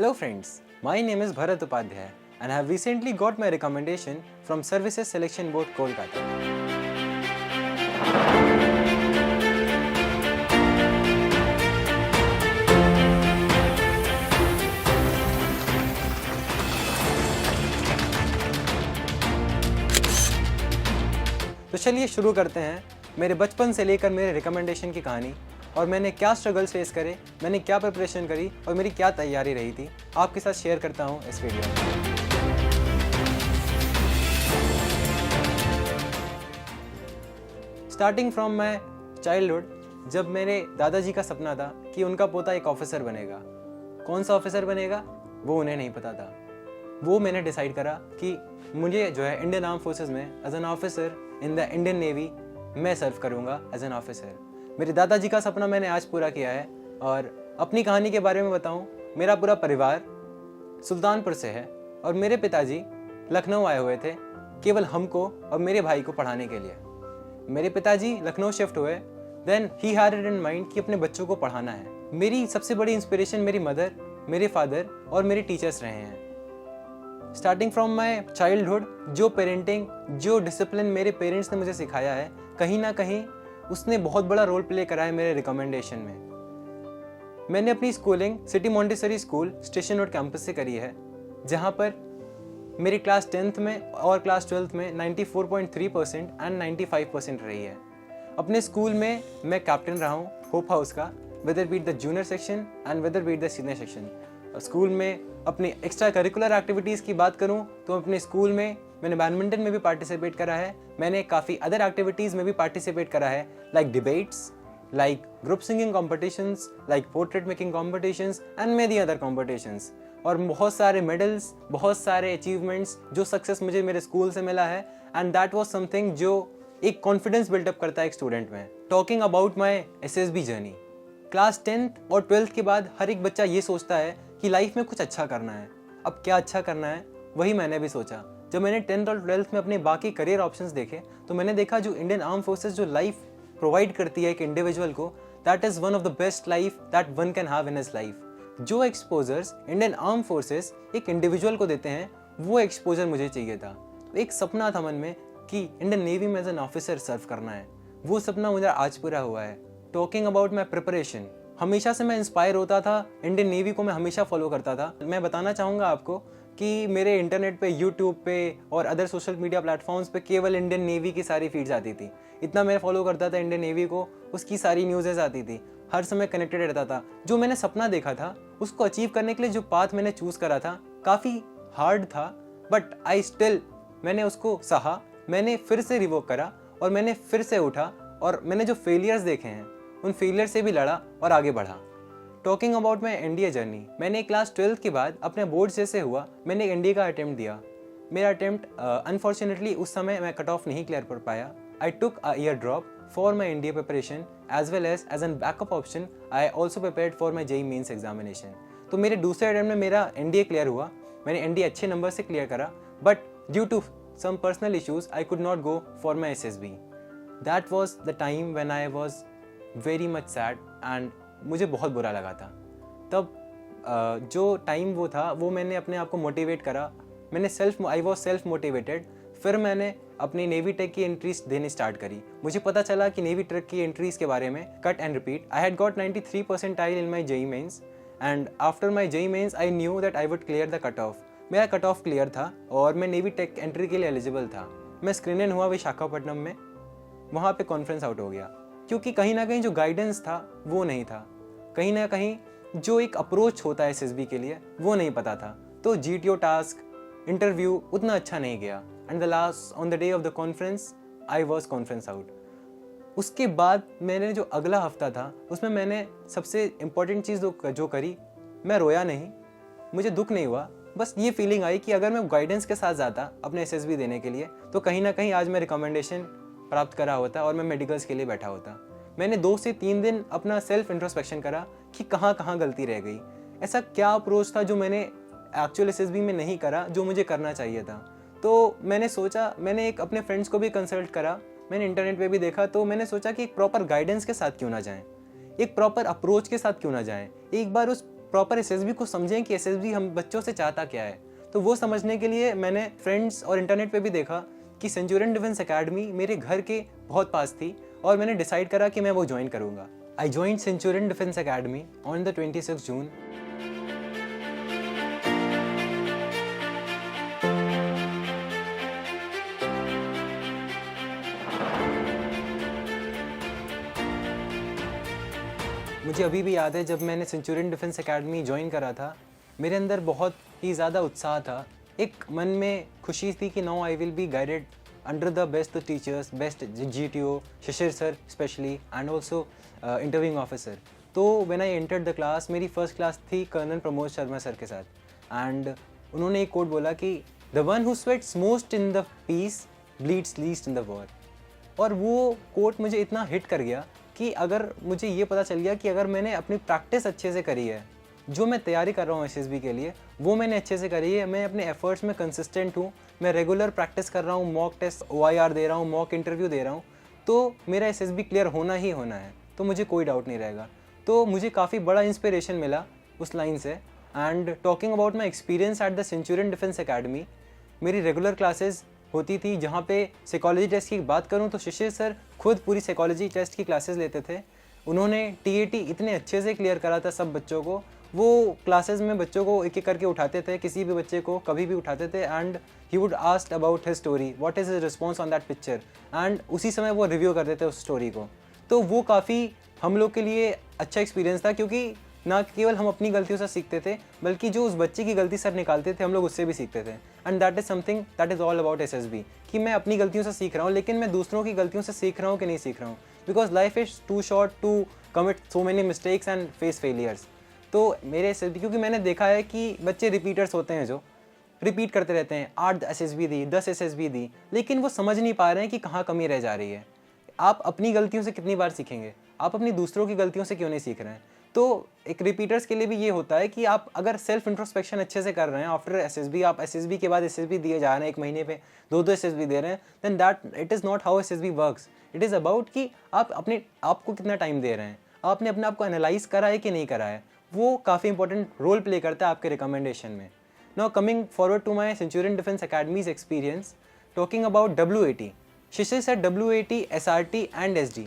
Hello friends, my name is Bharat Upadhyay and I have recently got my recommendation from Services Selection Board Kolkata. तो चलिए शुरू करते हैं मेरे बचपन से लेकर मेरे रिकमेंडेशन की कहानी और मैंने क्या स्ट्रगल्स फेस करे, मैंने क्या प्रिपरेशन करी और मेरी क्या तैयारी रही थी, आपके साथ शेयर करता हूँ इस वीडियो में। स्टार्टिंग फ्रॉम माई चाइल्डहुड, जब मेरे दादाजी का सपना था कि उनका पोता एक ऑफिसर बनेगा। कौन सा ऑफिसर बनेगा वो उन्हें नहीं पता था। वो मैंने डिसाइड करा कि मुझे जो है इंडियन आर्म फोर्सेस में as an officer in the Indian navy मैं सर्व करूँगा एज एन ऑफिसर। मेरे दादाजी का सपना मैंने आज पूरा किया है। और अपनी कहानी के बारे में बताऊं, मेरा पूरा परिवार सुल्तानपुर से है और मेरे पिताजी लखनऊ आए हुए थे केवल हमको और मेरे भाई को पढ़ाने के लिए। मेरे पिताजी लखनऊ शिफ्ट हुए, then he had it in mind कि अपने बच्चों को पढ़ाना है। मेरी सबसे बड़ी इंस्पिरेशन मेरी मदर, मेरे फादर और मेरे टीचर्स रहे हैं। स्टार्टिंग फ्रॉम माई चाइल्डहुड, जो पेरेंटिंग, जो डिसिप्लिन मेरे पेरेंट्स ने मुझे सिखाया है, कहीं ना कहीं उसने बहुत बड़ा रोल प्ले करा है मेरे रिकमेंडेशन में। मैंने अपनी schooling city Montessori school station road campus से करी है, जहां पर मेरी क्लास 10th में और क्लास 12th में 94.3% एंड 95% रही है। अपने स्कूल में मैं कैप्टन रहा हूँ होप हाउस का, whether be it the junior section and whether be it the senior section. School में अपनी एक्स्ट्रा करिकुलर एक्टिविटीज़ की बात करूं तो अपने स्कूल में मैंने बैडमिंटन में भी पार्टिसिपेट करा है। मैंने काफ़ी अदर एक्टिविटीज़ में भी पार्टिसिपेट करा है, like debates, like group singing competitions, like portrait making competitions and many other competitions. और बहुत सारे मेडल्स, बहुत सारे अचीवमेंट्स, जो सक्सेस मुझे मेरे स्कूल से मिला है, एंड दैट वॉज समथिंग जो एक कॉन्फिडेंस बिल्डअप करता है एक स्टूडेंट में। Talking about my SSB journey, class 10th और 12th के बाद हर एक बच्चा ये सोचता है कि लाइफ में कुछ अच्छा करना है। अब क्या अच्छा करना है, वही मैंने भी सोचा। जब मैंने 10th और 12th में अपने बाकी करियर ऑप्शंस देखे तो मैंने देखा जो इंडियन आर्म फोर्सेस जो लाइफ प्रोवाइड करती है एक इंडिविजुअल को, that is one of the best life that one can have in his life. जो एक्सपोजर्स इंडियन आर्म फोर्सेस एक इंडिविजुअल को देते हैं, वो एक्सपोजर मुझे चाहिए था। एक सपना था मन में कि इंडियन नेवी में एज एन ऑफिसर सर्व करना है। वो सपना मुझे आज पूरा हुआ है। टॉकिंग अबाउट माई प्रिपरेशन, हमेशा से मैं इंस्पायर होता था, इंडियन नेवी को मैं हमेशा फॉलो करता था। मैं बताना चाहूँगा आपको कि मेरे इंटरनेट पे, यूट्यूब पे और अदर सोशल मीडिया प्लेटफॉर्म्स पे केवल इंडियन नेवी की सारी फीड्स आती थी। इतना मैं फॉलो करता था इंडियन नेवी को, उसकी सारी न्यूज़ेस आती थी, हर समय कनेक्टेड रहता था। जो मैंने सपना देखा था उसको अचीव करने के लिए जो पाथ मैंने चूज़ करा था काफ़ी हार्ड था, बट आई स्टिल, मैंने उसको सहा, मैंने फिर से रिवोक करा और मैंने फिर से उठा और मैंने जो फेलियर्स देखे हैं उन फेलियर से भी लड़ा और आगे बढ़ा। Talking about my NDA journey, मैंने क्लास 12th के बाद अपने बोर्ड जैसे हुआ, मैंने एक NDA का अटेम्प्ट दिया। मेरा अटेम्प्ट अनफॉर्चुनेटली उस समय मैं कट ऑफ नहीं क्लियर कर पाया। I took a year drop for my NDA preparation as well as an backup option I also prepared for my JEE mains examination. तो मेरे दूसरे अटेम्प्ट में मेरा NDA क्लियर हुआ, मैंने NDA अच्छे नंबर से क्लियर करा, but due to some personal issues I could not go for my SSB। That was the time when I was very much sad and मुझे बहुत बुरा लगा था। तब जो टाइम वो था वो मैंने अपने आप को मोटिवेट करा, आई वॉज सेल्फ मोटिवेटेड। फिर मैंने अपनी नेवी टेक की एंट्रीज देनी स्टार्ट करी। मुझे पता चला कि नेवी टेक की एंट्रीज के बारे में, cut and repeat. I had got 93 percentile in my JEE mains and after my JEE mains I knew that I would clear the cut off. मेरा कट ऑफ क्लियर था और मैं navy take entry के लिए eligible था। मैं screen इन हुआ विशाखापट्टनम में, वहाँ पे कॉन्फ्रेंस आउट हो गया क्योंकि कहीं ना कहीं जो गाइडेंस था वो नहीं था, कहीं ना कहीं जो एक अप्रोच होता है SSB के लिए वो नहीं पता था। तो GTO टास्क, इंटरव्यू उतना अच्छा नहीं गया and the last on the day of the conference I was conference out. उसके बाद मैंने जो अगला हफ्ता था उसमें मैंने सबसे इम्पोर्टेंट चीज़ जो करी, मैं रोया नहीं, मुझे दुख नहीं हुआ, बस ये फीलिंग आई कि अगर मैं गाइडेंस के साथ जाता अपने SSB देने के लिए तो कहीं ना कहीं आज मैं रिकमेंडेशन प्राप्त करा होता और मैं मेडिकल्स के लिए बैठा होता। मैंने 2 से 3 दिन अपना सेल्फ इंट्रोस्पेक्शन करा कि कहाँ कहाँ गलती रह गई, ऐसा क्या अप्रोच था जो मैंने एक्चुअल SSB में नहीं करा जो मुझे करना चाहिए था। तो मैंने सोचा, मैंने एक अपने फ्रेंड्स को भी कंसल्ट करा, मैंने इंटरनेट पे भी देखा, तो मैंने सोचा कि एक प्रॉपर गाइडेंस के साथ क्यों ना जाएं, एक प्रॉपर अप्रोच के साथ क्यों ना जाएं, एक बार उस प्रॉपर एसएसबी को समझें कि एसएसबी हम बच्चों से चाहता क्या है। तो वो समझने के लिए मैंने फ्रेंड्स और इंटरनेट पे भी देखा कि सेंचुरियन डिफेंस एकेडमी मेरे घर के बहुत पास थी और मैंने डिसाइड करा कि मैं वो ज्वाइन करूँगा। I join Centurion Defence academy on the 26 जून। मुझे अभी भी याद है जब मैंने सेंचुरियन डिफेंस एकेडमी ज्वाइन करा था, मेरे अंदर बहुत ही ज़्यादा उत्साह था। एक मन में खुशी थी कि now I will be guided under the best teachers, best GTO, Shishir sir specially, and also interviewing officer. तो when I entered the class, मेरी फर्स्ट क्लास थी कर्नल प्रमोद शर्मा सर के साथ, एंड उन्होंने एक कोट बोला कि the one who sweats most in the peace bleeds least in the war. और वो कोट मुझे इतना हिट कर गया कि अगर मुझे ये पता चल गया कि अगर मैंने अपनी प्रैक्टिस अच्छे से करी है, जो मैं तैयारी कर रहा हूँ एसएसबी के लिए, वो मैंने अच्छे से करी है, मैं अपने एफर्ट्स में कंसिस्टेंट हूँ, मैं रेगुलर प्रैक्टिस कर रहा हूँ, मॉक टेस्ट OIR दे रहा हूँ, मॉक इंटरव्यू दे रहा हूँ, तो मेरा एसएसबी क्लियर होना ही होना है। तो मुझे कोई डाउट नहीं रहेगा। तो मुझे काफ़ी बड़ा इंस्पिरेशन मिला उस लाइन से। And talking about my experience at the Centurion Defence academy, मेरी रेगुलर क्लासेस होती थी जहाँ पे साइकोलॉजी टेस्ट की बात करूँ तो शिशिर सर खुद पूरी साइकोलॉजी टेस्ट की क्लासेस लेते थे। उन्होंने TAT इतने अच्छे से क्लियर करा था सब बच्चों को। वो क्लासेस में बच्चों को एक एक करके उठाते थे, किसी भी बच्चे को कभी भी उठाते थे, and he would ask about his story, what is his response on that picture, and उसी समय वो रिव्यू कर देते उस स्टोरी को। तो वो काफ़ी हम लोग के लिए अच्छा एक्सपीरियंस था, क्योंकि ना केवल हम अपनी गलतियों से सीखते थे, बल्कि जो उस बच्चे की गलती सर निकालते थे हम लोग उससे भी सीखते थे। And that is something that is all about SSB, कि मैं अपनी गलतियों से सीख रहा हूँ, लेकिन मैं दूसरों की गलतियों से सीख रहा हूँ कि नहीं सीख रहा हूँ, because life is too short to commit so many mistakes and face failures. तो मेरे एसएसबी, क्योंकि मैंने देखा है कि बच्चे रिपीटर्स होते हैं जो रिपीट करते रहते हैं, 8 एसएसबी दी, 10 एसएसबी दी, लेकिन वो समझ नहीं पा रहे हैं कि कहाँ कमी रह जा रही है। आप अपनी गलतियों से कितनी बार सीखेंगे, आप अपनी दूसरों की गलतियों से क्यों नहीं सीख रहे हैं। तो एक रिपीटर्स के लिए भी ये होता है कि आप अगर सेल्फ इंट्रोस्पेक्शन अच्छे से कर रहे हैं आफ्टर एसएसबी, आप एसएसबी के बाद एसएसबी दिए जा रहे हैं, एक महीने पे 2-2 एसएसबी दे रहे हैं, then that it is not how SSB works. It is about कि आप अपने आप को कितना टाइम दे रहे हैं, आपने अपने आप को एनालाइज करा है कि नहीं करा है। वो काफ़ी इंपॉर्टेंट रोल प्ले करता है आपके रिकमेंडेशन में। Now coming forward to my Centurion Defence academies experience, talking about WAT, Shishir sir WAT, SRT and SD।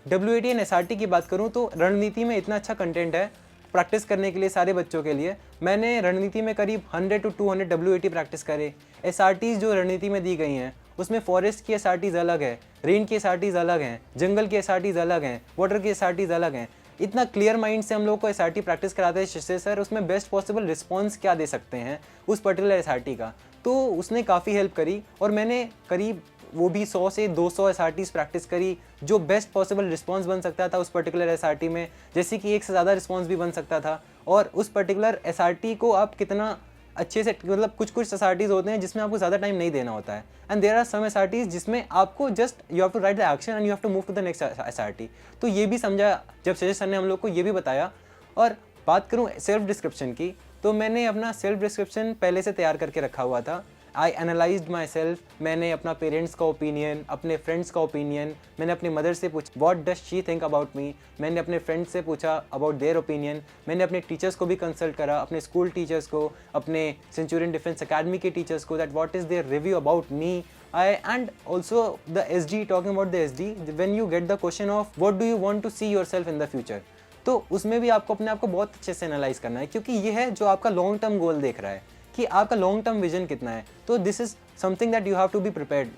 WAT and SRT की बात करूं तो रणनीति में इतना अच्छा कंटेंट है प्रैक्टिस करने के लिए सारे बच्चों के लिए। मैंने रणनीति में करीब 100 to 200 WAT प्रैक्टिस करे। SRTs जो रणनीति में दी गई हैं उसमें फॉरेस्ट की SRTs अलग है, रेन की SRTs अलग हैं, जंगल की SRTs अलग हैं, वाटर की SRTs अलग हैं। इतना क्लियर माइंड से हम लोग को SRT प्रैक्टिस कराते हैं शिशिर सर, उसमें बेस्ट पॉसिबल रिस्पॉन्स क्या दे सकते हैं उस पर्टिकुलर SRT का। तो उसने काफ़ी हेल्प करी और मैंने करीब वो भी 100 से 200 SRTs प्रैक्टिस करी, जो बेस्ट पॉसिबल रिस्पॉन्स बन सकता था उस पर्टिकुलर SRT में, जैसे कि एक से ज़्यादा रिस्पॉन्स भी बन सकता था। और उस पर्टिकुलर SRT को आप कितना अच्छे से, मतलब कुछ SRTs होते हैं जिसमें आपको ज़्यादा टाइम नहीं देना होता है, and there are some SRTs जिसमें आपको just you have to write the action and you have to move to the next SRT। तो ये भी समझा जब शिशिर सर ने हम लोग को ये भी बताया। और बात करूँ सेल्फ डिस्क्रिप्शन की, तो मैंने अपना सेल्फ डिस्क्रिप्शन पहले से तैयार करके रखा हुआ था। आई एनालाइज्ड माई सेल्फ, मैंने अपना पेरेंट्स का ओपिनियन, अपने फ्रेंड्स का ओपिनियन, मैंने अपनी मदर से पूछा what does she think about me, मैंने अपने फ्रेंड्स से पूछा अबाउट देयर ओपिनियन, मैंने अपने टीचर्स को भी कंसल्ट करा, अपने स्कूल टीचर्स को, अपने सेंचुरियन डिफेंस अकेडमी के टीचर्स को, that what is their review about me. I and also the SD, talking about the SD, when you get the question of what do you want to see yourself in the future, तो उसमें भी आपको अपने आप को बहुत अच्छे से एनालाइज करना है, क्योंकि ये है जो आपका लॉन्ग टर्म गोल देख रहा है कि आपका लॉन्ग टर्म विजन कितना है। तो this is something that you have to be prepared.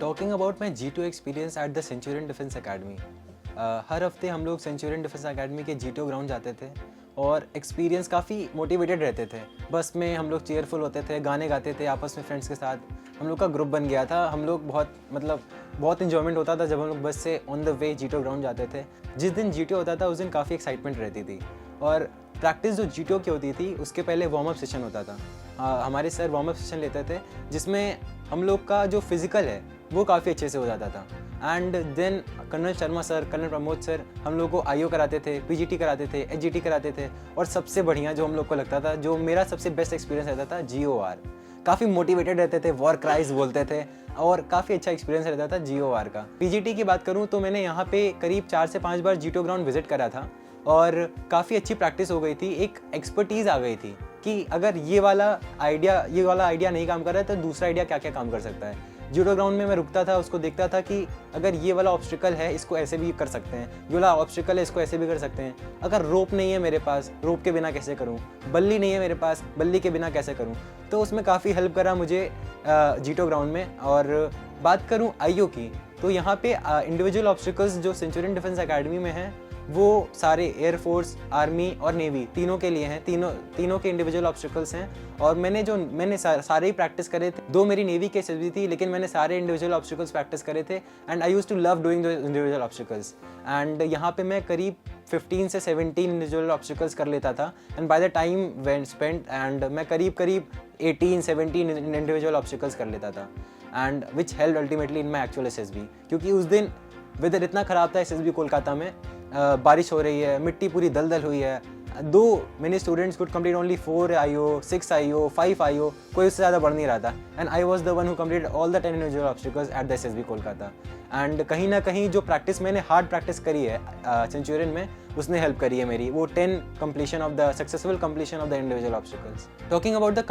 Talking about my G2 experience at the Centurion Defence Academy, हर हफ्ते हम लोग सेंचुरियन डिफेंस अकेडमी के G2 ग्राउंड जाते थे और एक्सपीरियंस काफ़ी मोटिवेटेड रहते थे। बस में हम लोग चेयरफुल होते थे, गाने गाते थे आपस में फ्रेंड्स के साथ, हम लोग का ग्रुप बन गया था। हम लोग बहुत इन्जॉयमेंट होता था जब हम लोग बस से on the way G2 ground जाते थे। जिस दिन G2 होता था उस दिन काफ़ी एक्साइटमेंट रहती थी। और प्रैक्टिस जो G2 की होती थी उसके पहले वार्म अप सेशन होता था। हमारे सर वार्म अप सेशन लेते थे जिसमें हम लोग का जो फिज़िकल है वो काफ़ी अच्छे से हो जाता था। And then colonel Sharma sir, colonel Pramod sir हम लोग को IO कराते थे, PGT कराते थे, HGT कराते थे, और सबसे बढ़िया जो हम लोग को लगता था, जो मेरा सबसे बेस्ट एक्सपीरियंस रहता था, GOR। काफ़ी मोटिवेटेड रहते थे, वॉर क्राइज बोलते थे, और काफ़ी अच्छा एक्सपीरियंस रहता था GOR का। PGT की बात करूँ तो मैंने यहाँ पे करीब 4 से 5 बार GTO ग्राउंड विजिट करा था और काफ़ी अच्छी प्रैक्टिस हो गई थी, एक एक्सपर्टीज़ आ गई थी कि अगर ये वाला आइडिया नहीं काम कर रहा है तो दूसरा आइडिया क्या क्या काम कर सकता है। जूडो ग्राउंड में मैं रुकता था, उसको देखता था कि अगर ये वाला ऑब्स्टिकल है इसको ऐसे भी कर सकते हैं, ये वाला ऑब्स्टिकल है इसको ऐसे भी कर सकते हैं, अगर रोप नहीं है मेरे पास, रोप के बिना कैसे करूँ, बल्ली नहीं है मेरे पास, बल्ली के बिना कैसे करूँ। तो उसमें काफ़ी हेल्प करा मुझे जीटो ग्राउंड में। और बात करूँ आईओ की, तो यहाँ पे इंडिविजुअल ऑब्स्टिकल्स जो सेंचुरियन डिफेंस एकेडमी में हैं वो सारे एयरफोर्स, आर्मी और नेवी तीनों के लिए हैं, तीनों के इंडिविजुअल ऑब्स्टिकल्स हैं। और मैंने सारे ही प्रैक्टिस करे थे। 2 मेरी नेवी के एसएसबी थी, लेकिन मैंने सारे इंडिविजुअल ऑब्स्टिकल्स प्रैक्टिस करे थे and I used to love doing the individual obstacles. And यहाँ पे मैं करीब 15 से 17 इंडिविजुअल ऑब्स्टिकल्स कर लेता था and by the time when spent and मैं करीब 18-17 इंडिविजुअल ऑब्स्टिकल्स कर लेता था and which help ultimately in my actual SSB. क्योंकि उस दिन वेदर इतना ख़राब था एसएसबी कोलकाता में, बारिश हो रही है, मिट्टी पूरी दलदल हुई है। दो many students could complete only 4 IO, 6 IO, 5 IO, कोई उससे ज़्यादा बढ़ नहीं रहा था and I was the one who completed all the 10 individual obstacles at the SSB Kolkata. And कहीं ना कहीं जो प्रैक्टिस मैंने हार्ड प्रैक्टिस करी है सेंचुरियन में, उसने हेल्प करी है मेरी वो 10 completion of the successful completion of the individual obstacles. Talking about the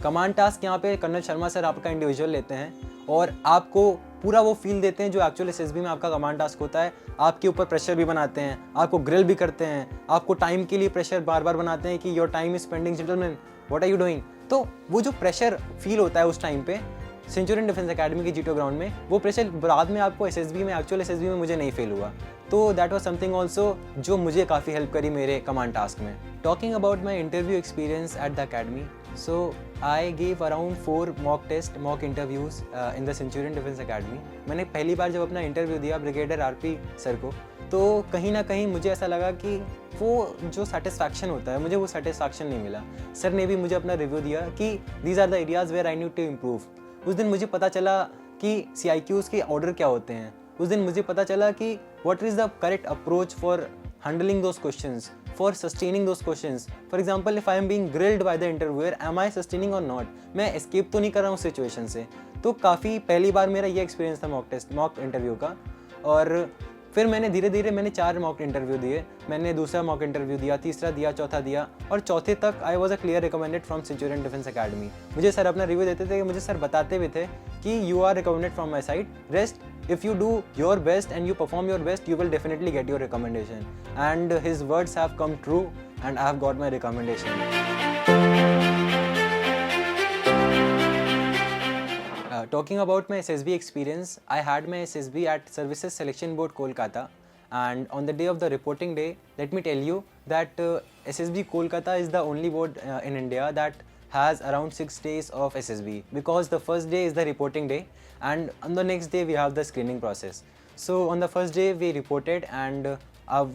command task यहाँ पे कर्नल शर्मा सर आपका इंडिविजुअल लेते हैं और आपको पूरा वो फील देते हैं जो एक्चुअल एसएसबी में आपका कमांड टास्क होता है। आपके ऊपर प्रेशर भी बनाते हैं, आपको ग्रिल भी करते हैं, आपको टाइम के लिए प्रेशर बार बार बनाते हैं कि your time is spending gentleman, what are you doing. तो वो जो प्रेशर फील होता है उस टाइम पे सेंचुरियन डिफेंस एकेडमी के जीटो ग्राउंड में, वो प्रेशर बाद में आपको एसएसबी में, एक्चुअल एसएसबी में मुझे नहीं फील हुआ। तो दैट वाज समथिंग ऑल्सो जो मुझे काफ़ी हेल्प करी मेरे कमांड टास्क में। Talking about my interview experience at the academy, so I gave around 4 mock interviews in the Centurion Defense Academy। मैंने पहली बार जब अपना इंटरव्यू दिया ब्रिगेडियर RP सर को, तो कहीं ना कहीं मुझे ऐसा लगा कि वो जो सेटिस्फैक्शन होता है, मुझे वो सेटिस्फैक्शन नहीं मिला। सर ने भी मुझे अपना रिव्यू दिया कि these are the areas where I need to improve. उस दिन मुझे पता चला कि CIQs के ऑर्डर क्या होते हैं। उस दिन मुझे पता चला कि what is the correct approach for handling those questions, for sustaining those questions. For example, if I am being grilled by the interviewer, am I sustaining or not? मैं escape तो नहीं कर रहा हूँ सिचुएशन से। तो काफ़ी पहली बार मेरा ये एक्सपीरियंस था मॉक इंटरव्यू का। और फिर मैंने धीरे धीरे 4 मॉक इंटरव्यू दिए। मैंने दूसरा मॉक इंटरव्यू दिया, तीसरा दिया, चौथा दिया और चौथे तक I was a clear recommended from Centurion Defence Academy. मुझे सर अपना रिव्यू देते थे, मुझे सर बताते भी थे कि you are recommended from my side, rest if you do your best and you perform your best, you will definitely get your recommendation. And his words have come true and I have got my recommendation. Talking about my SSB experience, I had my SSB at Services Selection Board Kolkata, and on the day of the reporting day, let me tell you that SSB Kolkata is the only board in India that has around 6 days of SSB, because the first day is the reporting day and on the next day we have the screening process. So on the first day we reported and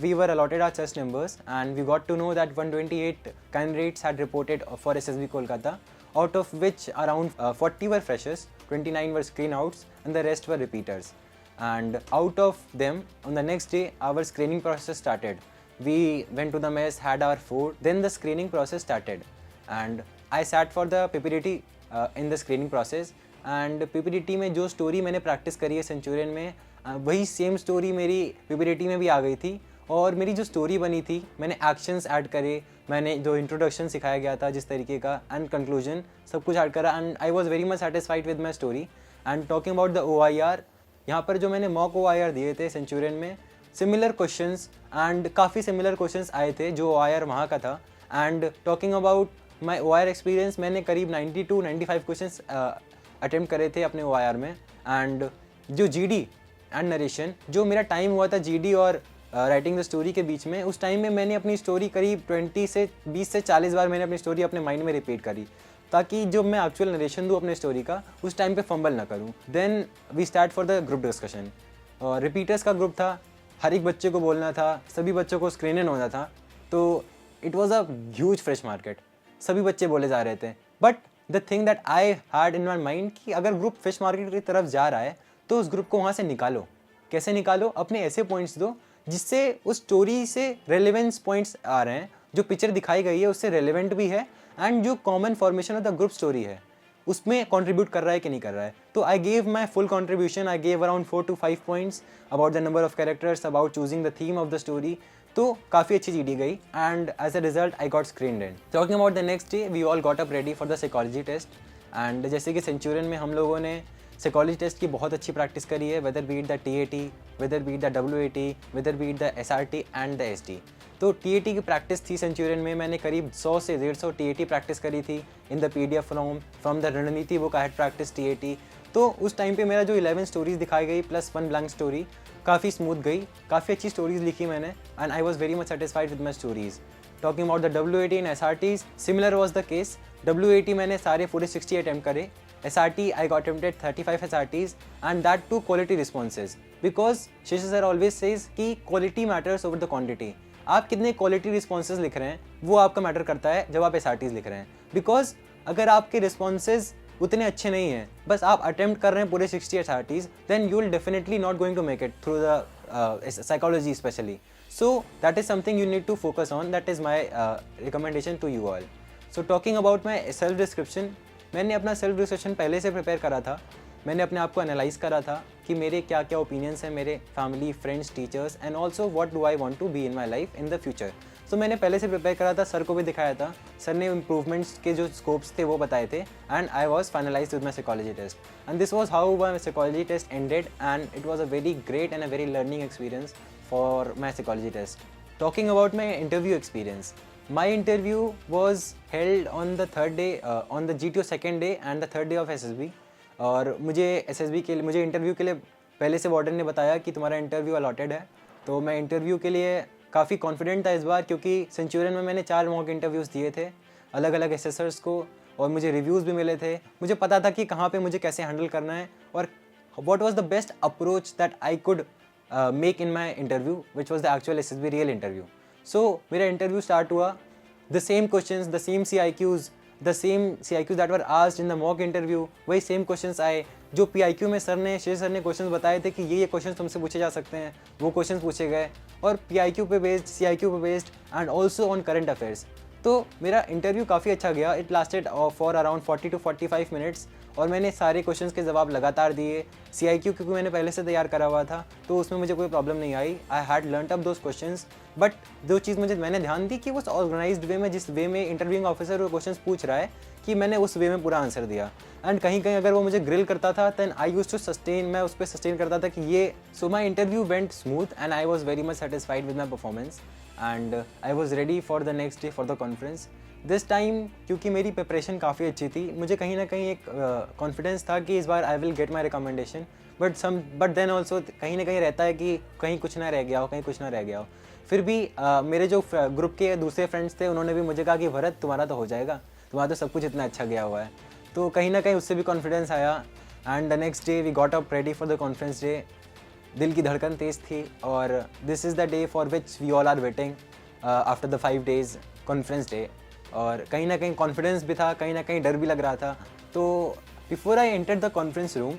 we were allotted our chest numbers and we got to know that 128 candidates had reported for SSB Kolkata, out of which around 40 were freshers, 29 were screen outs and the rest were repeaters. And out of them, on the next day our screening process started. We went to the mess, had our food, then the screening process started and I sat for the PPDT in the screening process। And PPDT में जो story मैंने practice करी है Centurion में, वही same story मेरी PPDT में भी आ गई थी। और मेरी जो स्टोरी बनी थी, मैंने एक्शंस ऐड करे, मैंने जो इंट्रोडक्शन सिखाया गया था जिस तरीके का एंड कंक्लूजन सब कुछ ऐड करा and I was very much satisfied with my story. And talking about the OIR, यहाँ पर जो मैंने मॉक OIR दिए थे सेंचुरियन में, सिमिलर क्वेश्चंस एंड काफ़ी सिमिलर क्वेश्चंस आए थे जो OIR वहाँ का था। And talking about my OIR experience, मैंने करीब 90 to 95 क्वेश्चंस अटेम्प्ट करे थे अपने OIR में। एंड जो GD एंड नरेशन, जो मेरा टाइम हुआ था GD और राइटिंग द स्टोरी के बीच में, उस टाइम में मैंने अपनी स्टोरी करीब 20 से 40 बार मैंने अपनी स्टोरी अपने माइंड में रिपीट करी, ताकि जब मैं एक्चुअल नरेशन दूँ अपने स्टोरी का, उस टाइम पे फंबल ना करूँ। Then we start for the group discussion. और रिपीटर्स का ग्रुप था, हर एक बच्चे को बोलना था, सभी बच्चों को स्क्रीन इन होना था। तो it was a huge fresh market, सभी बच्चे बोले जा रहे थे। But the thing that I had in my mind कि अगर ग्रुप फिश मार्केट की तरफ जा रहा है तो उस ग्रुप को वहाँ से निकालो। कैसे निकालो? अपने ऐसे पॉइंट्स दो जिससे उस स्टोरी से रेलेवेंस पॉइंट्स आ रहे हैं, जो पिक्चर दिखाई गई है उससे रेलेवेंट भी है एंड जो common formation of the group story है उसमें कंट्रीब्यूट कर रहा है कि नहीं कर रहा है. तो I gave my full contribution. I gave around 4 to 5 points about the number of characters, about choosing the theme of the story. तो काफ़ी अच्छी जीडी गई and as a result I got screened in. Talking about the next day, we all got up ready for the psychology test. And जैसे कि Centurion में हम लोगों ने साइकोलॉजी टेस्ट की बहुत अच्छी प्रैक्टिस करी है, whether be it the TAT, whether be it the WAT, whether be it the SRT and the SD. तो TAT की प्रैक्टिस थी सेंचुरियन में. मैंने करीब 100 से 150 TAT प्रैक्टिस करी थी in the PDF from the Rananiti book. I had practice TAT. तो उस टाइम पे मेरा जो 11 स्टोरीज दिखाई गई प्लस 1 ब्लैंक स्टोरी काफ़ी स्मूथ गई. काफ़ी अच्छी स्टोरीज लिखी मैंने and I was very much satisfied with my stories. Talking about the WAT and SRTs, similar was the case. WAT मैंने सारे पूरे 60 अटैम्प्ट करे. SRT I got attempted 35 SRTs and that too quality responses because Shesha sir always says कि quality matters over the quantity. आप कितने quality responses लिख रहे हैं वो आपका मैटर करता है जब आप SRTs लिख रहे हैं. बिकॉज अगर आपके responses उतने अच्छे नहीं हैं, बस आप अटैम्प्ट कर रहे हैं पूरे 60 SRTs, then you will definitely not going to make it through the psychology especially. So that is something you need to focus on. That is my recommendation to you all. So talking about my self description, मैंने अपना self description पहले से prepare करा था. मैंने अपने आप को एनालाइज करा था कि मेरे क्या क्या ओपिनियंस हैं मेरे family, friends, teachers and also what do I want to be in my life in the future. So मैंने पहले से प्रिपेयर करा था. सर को भी दिखाया था. सर ने इम्प्रूवमेंट्स के जो स्कोप्स थे वो बताए थे and I was finalize with my psychology test. And this was how my psychology test ended and it was a very great and a very learning experience for my psychology test. Talking about my interview experience, my interview was held on the third day, on the GTO second day and the third day of SSB. और मुझे SSB के लिए, मुझे interview के लिए पहले से warden ने बताया कि तुम्हारा इंटरव्यू अलॉटेड है. तो मैं इंटरव्यू के लिए काफ़ी कॉन्फिडेंट था इस बार, क्योंकि सेंचुरियन में मैंने 4 मॉक इंटरव्यूज़ दिए थे अलग अलग एसेसर्स को और मुझे रिव्यूज़ भी मिले थे. मुझे पता था कि कहाँ पे मुझे कैसे हैंडल करना है और what was the best approach that I could make in my interview, which was the actual SSB real interview. So मेरा इंटरव्यू स्टार्ट हुआ. The same questions, the same CIQs that were asked in the mock interview, वही same questions आए जो PIQ में शेष sir ने questions बताए थे कि ये क्वेश्चंस तुमसे पूछे जा सकते हैं, वो क्वेश्चंस पूछे गए और PIQ पे बेस्ड, CIQ पे based and also on current affairs. तो मेरा इंटरव्यू काफ़ी अच्छा गया. It lasted for around 40 to 45 minutes और मैंने सारे क्वेश्चंस के जवाब लगातार दिए. CIQ क्योंकि मैंने पहले से तैयार करा हुआ था तो उसमें मुझे कोई प्रॉब्लम नहीं आई. I had learned up those questions. But जो चीज़ मैंने ध्यान दी कि वो ऑर्गेनाइज्ड वे में, जिस वे में इंटरव्यूइंग ऑफिसर वो क्वेश्चंस पूछ रहा है, कि मैंने उस वे में पूरा आंसर दिया. एंड कहीं कहीं अगर वो मुझे ग्रिल करता था then I used to sustain, मैं उस पर सस्टेन करता था कि ये. So my interview went smooth and I was very much satisfied with my performance and I was ready for the next day for the conference. This time क्योंकि मेरी preparation काफ़ी अच्छी थी, मुझे कहीं ना कहीं एक कॉन्फिडेंस था कि इस बार I will get my recommendation. But then also कहीं ना कहीं रहता है कि कहीं कुछ ना रह गया हो, कहीं कुछ ना रह गया हो. फिर भी मेरे जो ग्रुप के दूसरे फ्रेंड्स थे उन्होंने भी मुझे कहा कि भरत तुम्हारा तो हो जाएगा, तुम्हारा तो सब कुछ इतना अच्छा गया हुआ है. तो कहीं ना कहीं उससे भी कॉन्फिडेंस आया. And the next day we got up ready for the conference day. दिल की धड़कन तेज़ थी और this is the day for which we all are waiting after the 5 days conference day. और कहीं ना कहीं कॉन्फिडेंस भी था, कहीं ना कहीं डर भी लग रहा था. तो before I enter the conference room,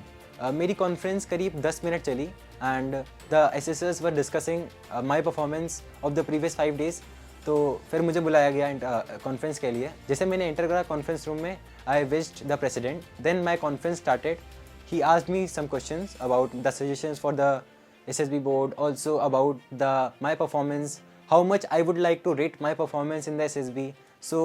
मेरी कॉन्फ्रेंस करीब 10 मिनट चली and the assessors were discussing my performance of the previous 5 days. तो फिर मुझे बुलाया गया कॉन्फ्रेंस के लिए. जैसे मैंने एंटर करा कॉन्फ्रेंस रूम में, I wished the president. Then my conference started. He asked me some questions about the suggestions for the SSB board, also about my performance, how much I would like to rate my performance in the SSB. So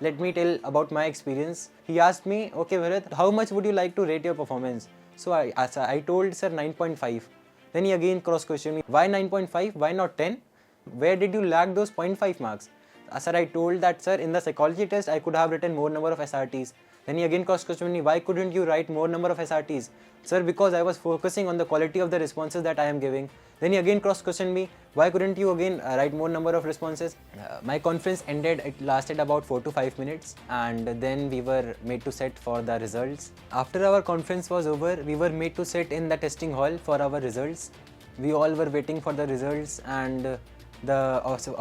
let me tell about my experience. He asked me, okay Bharat, how much would you like to rate your performance? So I told sir 9.5. Then he again cross questioned me, why 9.5? Why not 10? Where did you lack those 0.5 marks? Sir, I told that sir in the psychology test I could have written more number of SRTs. Then he again cross questioned me, why couldn't you write more number of SRTs? Sir, because I was focusing on the quality of the responses that I am giving. Then he again cross questioned me, why couldn't you again write more number of responses? My conference ended, it lasted about 4 to 5 minutes and then we were made to sit for the results. After our conference was over, we were made to sit in the testing hall for our results. We all were waiting for the results and the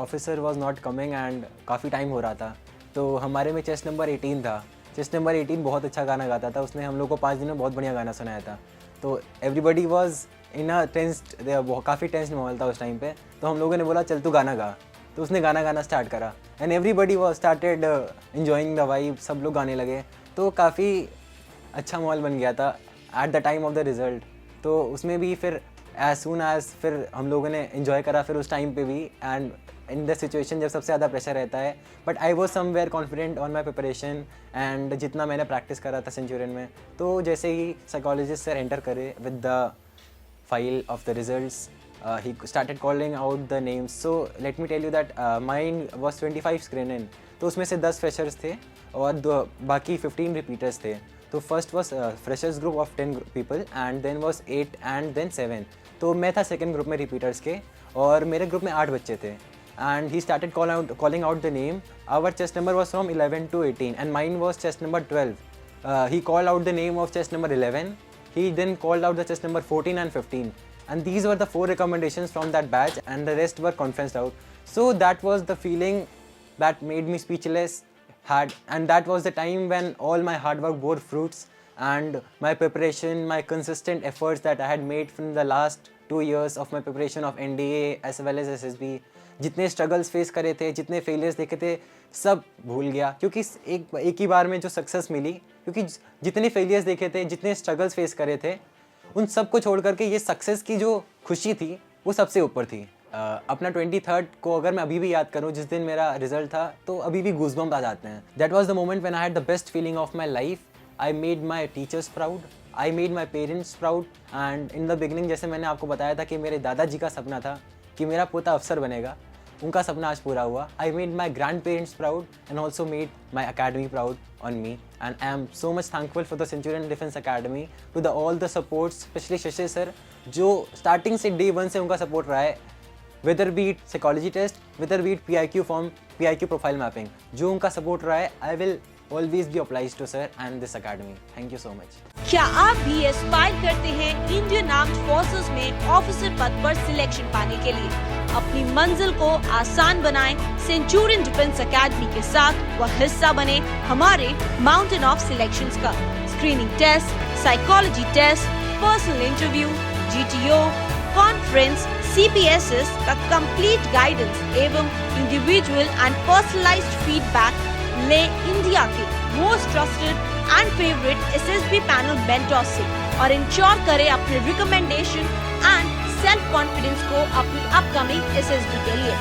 officer was not coming and काफ़ी time हो रहा था. तो हमारे में chest number 18 था. Chest number 18 बहुत अच्छा गाना गाता था. उसने हम लोग को 5 दिन में बहुत बढ़िया गाना सुनाया था. तो everybody was in a tensed, काफ़ी टेंस्ड माहौल था उस टाइम पे. तो हम लोगों ने बोला चल तू गाना गा. तो उसने गाना गाना स्टार्ट करा and everybody was started enjoying the vibe. सब लोग गाने लगे. तो काफ़ी अच्छा माहौल बन गया था at the time of the result. तो उसमें भी फिर एज सून एज फिर हम लोगों ने इन्जॉय करा फिर उस टाइम पे भी, एंड इन द सिचुएशन जब सबसे ज़्यादा प्रेशर रहता है, but I was somewhere confident on my preparation and जितना मैंने प्रैक्टिस करा था सेंचुरियन में। तो जैसे ही साइकोलॉजिस्ट सर एंटर करे with the file of the results, he started calling out the names. So let me tell you that mine was 25 screen in, तो उसमें से 10 freshers थे और बाकी 15 repeaters थे। तो first was freshers group of 10 people and then was 8 and then 7। तो मैं था second group में repeaters के और मेरे group में 8 बच्चे थे। And he started calling out the name. Our chest number was from 11 to 18 and mine was chest number 12. He called out the name of chest number 11. He then called out the chest number 14 and 15, and these were the 4 recommendations from that batch, and the rest were conferenced out. So that was the feeling that made me speechless, and that was the time when all my hard work bore fruits, and my preparation, my consistent efforts that I had made from the last 2 years of my preparation of NDA as well as SSB, जितने struggles face करे थे, जितने failures देखे थे, सब भूल गया। क्योंकि एक ही बार में जो सक्सेस मिली, क्योंकि जितने फेलियर्स देखे थे, जितने स्ट्रगल्स फेस करे थे, उन सब को छोड़ करके ये सक्सेस की जो खुशी थी वो सबसे ऊपर थी। अपना 23rd को अगर मैं अभी भी याद करूँ, जिस दिन मेरा रिजल्ट था, तो अभी भी गूज़बम्प आ जाते हैं। That was the moment when I had the best feeling of my life. I made my teachers proud, I made my parents proud, and in the beginning जैसे मैंने आपको बताया था कि मेरे दादाजी का सपना था कि मेरा पोता अफसर बनेगा, उनका सपना आज पूरा हुआ। I made my grandparents proud and also made my academy proud on me, and I am so much thankful for the Centurion Defence Academy, to the all the support, specially Shashi sir, जो starting से day 1 से उनका support रहा है, whether be it psychology test, whether be it PIQ form, PIQ profile mapping, जो उनका support रहा है, I will always be obliged to sir and this academy. Thank you so much. क्या आप भी एस्पायर करते हैं इंडियन आर्म्ड फोर्सेस में ऑफिसर पद पर सिलेक्शन पाने के लिए? अपनी मंजिल को आसान बनाएं सेंचुरियन डिफेंस एकेडमी के साथ व हिस्सा बने हमारे माउंटेन ऑफ सिलेक्शंस का। Screening test, psychology test, personal interview, GTO, conference, CPSS का कंप्लीट गाइडेंस एवं इंडिविजुअल एंड पर्सनलाइज्ड फीडबैक ले इंडिया के most trusted and favourite SSB panel mentor से और इंश्योर करें अपने रिकमेंडेशन एंड सेल्फ कॉन्फिडेंस को अपनी अपकमिंग SSB के लिए।